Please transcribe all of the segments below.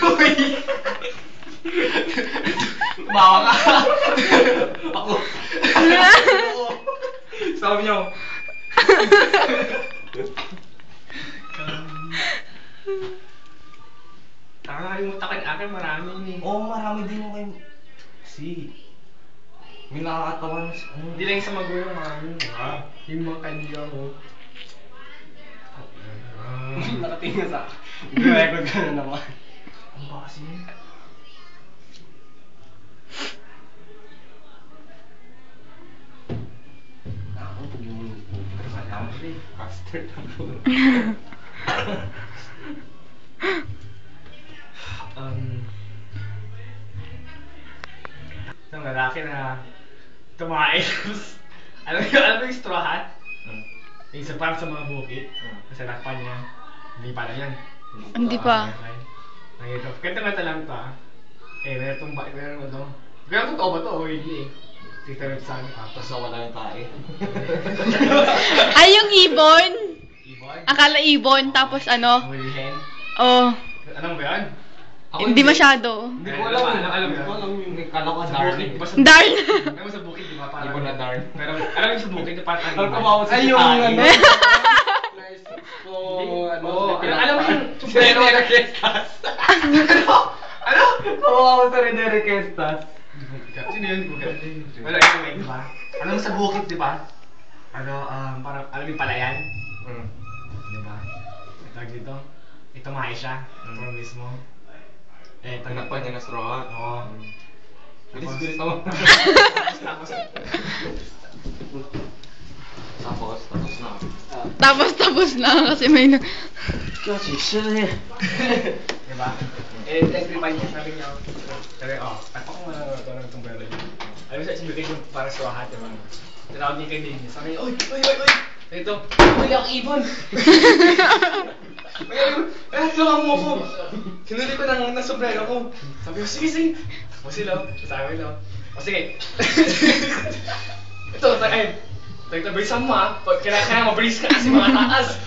Uy! Bawa ka! Ako! Sabi niyo! Nakakalimutan ka akin, marami yun eh. Oo, marami din yung kayo. Kasi, may nakakatawa na siya. Hindi lang sa magulang, marami yun. Yung mga kaibigan ko. Nakatingin sa akin. Nag-record ka na naman. Ano ba kasi yun? Ako, pag yung caster na po. Isang lalaki na tumae. Alam mo yung straw hat? Yung isa parang sa mga bukit. Kasi nakpan niya. Hindi pa na yan. Hindi pa. Nangito. Kanta-kanta lang to meron itong meron ito. Pero totoo ba to o hindi eh? Tita rin sa akin. Tapos nawala yung tae. Ay, yung ibon. Ibon? Akala ibon, tapos ano? Mulihin? Oh, Anong ba yan? hindi masyado. Hindi ko alam. Alam Hindi ko mo. alam yung kala ko Sa dark. bukid, di ba sa Darn. Alam mo sa bukid, di ba? Parang Ibon na dark. Pero alam mo sa bukid, parang Alam ko ba animal. si yung tae? ano. Oo, alam mo yung sombrero na Kestas. Ano? Kawawa ko sa Rene Requestas. Sino yun? Wala yung may iba. Alam mo sa bukid, di ba? Parang alam yung palayan? Di ba? Tawag dito. Itumahe siya. Parang mismo. Tanggap niya na straw hat. Oo. Bilis-bilis naman. Tapos. Tapos na. Tapos na kasi may na... Kasi siya eh. Diba? Next remind niya, sabi niya, at ako nga ito ng sombrero niya. Alam mo siya, sinibigay yung para sa lahat, diba? Tinawag niya kay Dave niya, sabi niya, Oy! Ito, huli akong ibon! Tulungan mo ako! Sinuli ko ng sombrero ko. Sabi ko, sige! O sila, sabi ko, o sige. Ito, bilisan mo kailangan mabilis ka kasi mga taas.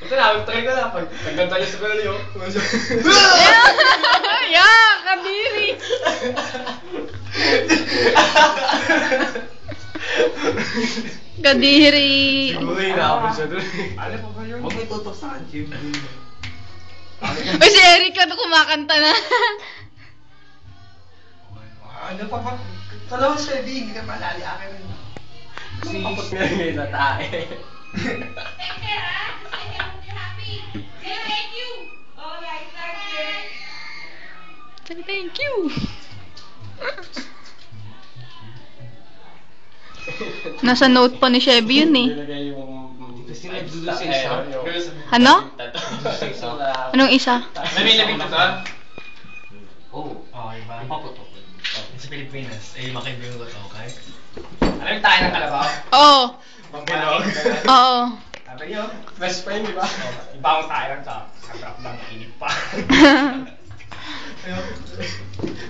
Ito na, tagay ko na. Pag ganda niya sa pala niyo. Yeah, kadiri. Kadiri. Siguro hinahapon siya doon. Ano pa ba yun? Huwag may tutok sa akin, Jim. Uy, si Eric na kumakanta na. Ano pa ba? Kalawa siya, hindi ka malali akin. Kapag nilagay sa tae. Thank you. Nasa note pa ni Chevy yun eh. Nilagay yung... Kasi nagdulo sa isa. Ano? Sa isa. Anong isa? Lamig ito ka? Oo. Iba. Ipaputok. Sa Pilipinas, makaibigan ko ito, okay? Alam mo tayo ng kalabaw? Oo. Pambilog. Oo. Sabi niyo, best friend, di ba? Ibang tayo lang sa sarap lang, init pa.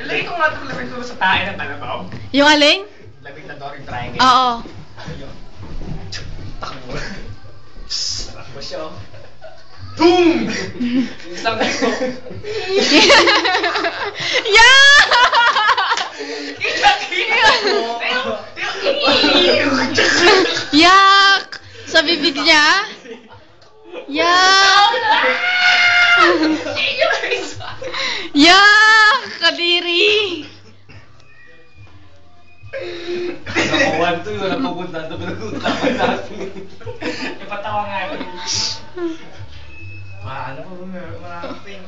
Lagay ko nga ito, lamig ko sa tayo ng kalabaw. Yung aling? Lamig na Dory Triangle. Oo. Ayun. Takbo. Takbo siya, oh. Boom! Isang na ko. Yeah! Yak! Sa bibig niya? Yak! Yak! Kadiri! Nakawan to yun, wala pupunta sa pinag-uutapan natin. Ipatawa nga yun. Ano pa ba mararating?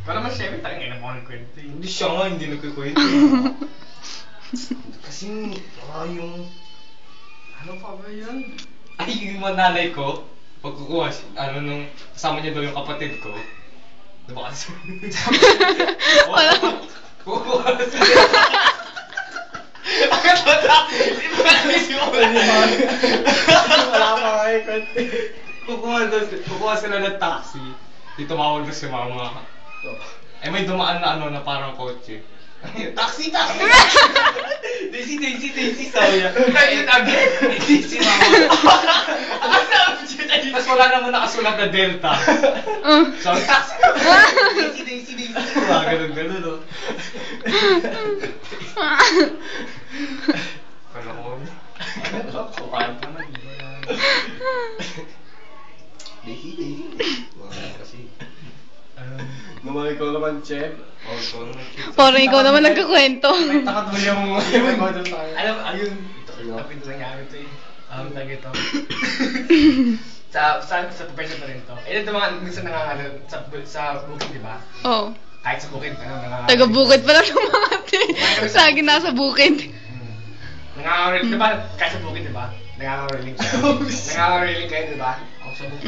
Wala man siya, talagang ina mo ang kwento eh. Hindi siya nga, hindi nagkikwento. Kasi yung... Ano pa ba yun? Ay, yung mga nanay ko, pag kukuha, nung kasama niya daw yung kapatid ko. Diba kasi? Wala. Kukuha siya. Bakit ba ito? Hindi ba naisip ko ba niya? Wala pa kayo kwento. Kukuha sila ng taxi. Di tumawag na si mama. May dumaan na parang kotse. Taxi! Daisy! Sabi niya. Ayun again! Daisy, mama. Ang sabi wala naman nakasulat na Delta. Sabi ka, Daisy. Ganun, no? Kalakon. Kukaan pa man. Daisy. Kasi. Naman ikaw naman, Chef. Oh, ikaw naman. Parang ikaw naman nagkakwento. Takatuloy mo. Alam, ayun. Ang pinto nangyari ito eh. Tag ito. sa profession pa rin ito. Eh, ito mga minsan nangangalan sa bukid, di ba? Oo. Kahit sa bukid, nangangalan. Taga-bukid pala ng mga atin. Lagi nasa bukid. Nangangalan, di ba? Kahit sa bukid, di ba? Nangangalan kayo. Nangangalan kayo, di ba? Ako sa bukid.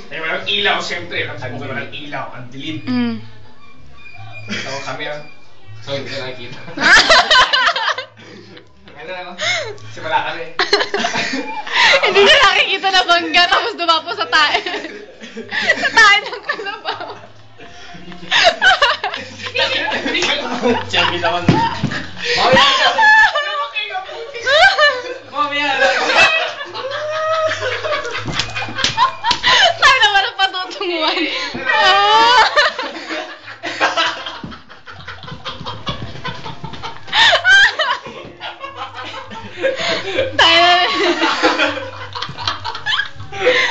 Eh, walang ilaw, siyempre. Sa bukid, walang ilaw. Ang dilim. Ito kami ah. So, hindi ka nakikita. Ano na simula kami. Hindi na nakikita na bangga tapos dumapo sa tae. Sa tae ng kalabaw. Champion naman. Mamaya Tayo naman ang patutunguhan. Tayo na.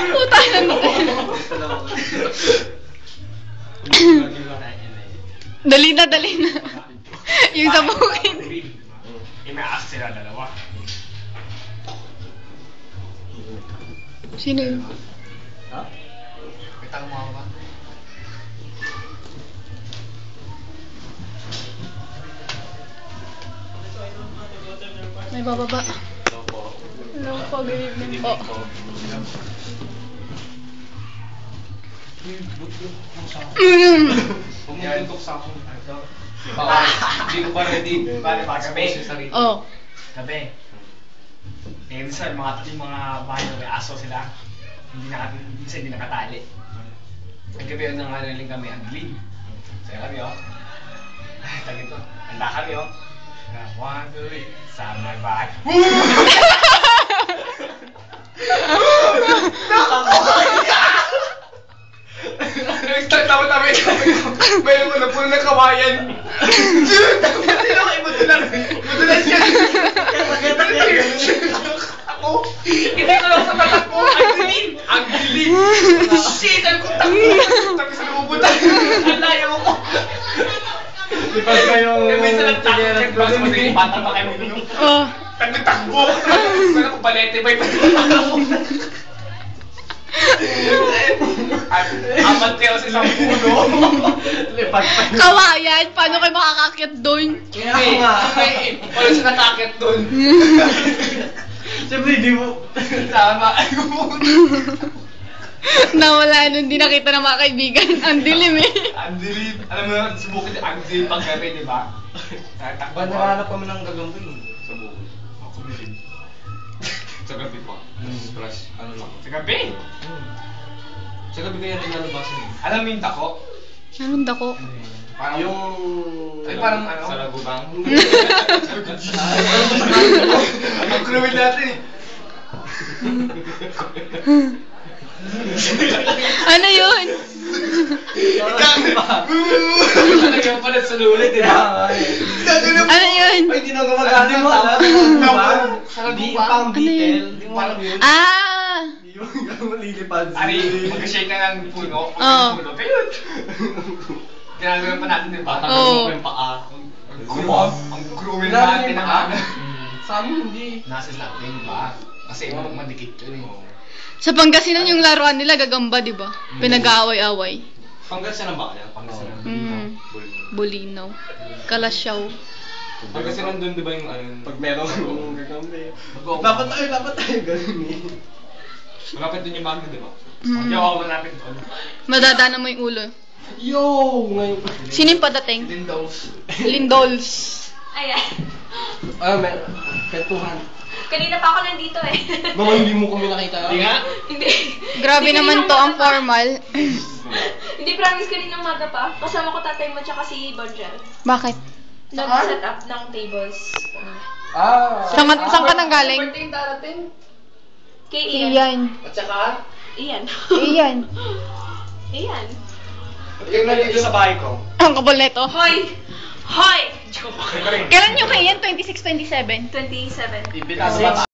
Puta na Dali na. Yung sa bukid. Inaas sila dalawa. Sino yun? Ha? May tanong mo ako ba? May bababa. Hello po, good evening po. Pumutuntok sa akin. Hindi ko pa ready. Bale ba gabi? Oh. Gabi. Eh, minsan yung mga bahay na may aso sila. Hindi nakatali. Ang gabi yun nangangaling kami, ang dilim. Saya kami oh. Tag ito. Handa kami oh. 1, 2, 3. Summer back. Nag-start namin. Mayroon mo na puno ng kawayan. Hindi na kayo madulas. Madulas yan. Ako, hindi ko lang sa tatak ko. Ang dilim. Shit, ano kong takbo? Tapos sa nabubutan. Ang layo ko. Lipas kayong... Eh, minsan nagtakbo. Mas madaling bata pa kayo. Oh. Nagtakbo. Sana ko palete ba yung apat kayo sa isang puno. Lipas pa yun. Kawayan, paano kayo makakakit doon? Kaya ako nga. Wala siya nakakit doon. Siyempre, di mo... Tama. Nawala nun, hindi nakita ng mga kaibigan. Ang dilim eh. Ang dilim. Alam mo na, subukin ang dilim pag gabi, di ba? Tatakbo. Ba't nakahanap kami ng gagambay sa bukod? Ako dilim. Sa gabi pa. Plus, ano lang. Sa gabi. Sa gabi kaya nilalabasan eh. Alam mo yung dako? Anong dako? Parang Yung... Ay, parang ano? Sa lagubang. Ang kulawin natin eh. Ano yun? Talagang pala sa lulit eh. Ano yun? Ay, di na gumagana mo. Di pang beetle. Di mo alam yun. Ah! Yung lilipad. Ari, mag-shake ka ng puno. Oo. Puno. Ayun. Ginagawa pa natin din ba? Tatanggalin Oo. ko yung paa. Ang cruel Wala natin rin ang paa. ano. Sa amin, hindi. Nasa natin ba? Kasi madikit yun eh. Sa Pangasinan yung laruan nila gagamba, di ba? Pinag-aaway-away. Pangasinan ba kaya? Pangasinan. Bulinaw. Kalasyaw. Pangasinan doon di ba yung ano yun? Pag meron kong gagambay. Mag-go. Dapat tayo, ganun eh. Malapit doon yung bagyo di ba? Hindi ako malapit doon. Madadana mo yung ulo. Yo! Ngayon. Sino yung padating? Lindos. Lindols. Ayan. May kentuhan. Kanina pa ako nandito eh. Baka hindi mo kami nakita. Hindi nga. Hindi. Grabe Hindi naman kanina to, ang umaga pa. formal. Hindi, promise kanina umaga pa. Kasama ko tatay mo tsaka si Bonjel. Bakit? Nag-set up ng tables. Ah! Saan ka nang galing? Kay Si Ian. Ian. At saka, Iyan. Iyan. Iyan. Yung nandito sa bahay ko. Ang kapal nito. Hoy! Hoy! Ikaw rin. Kailan yung kay Ian? 26, 27? 27. Ibig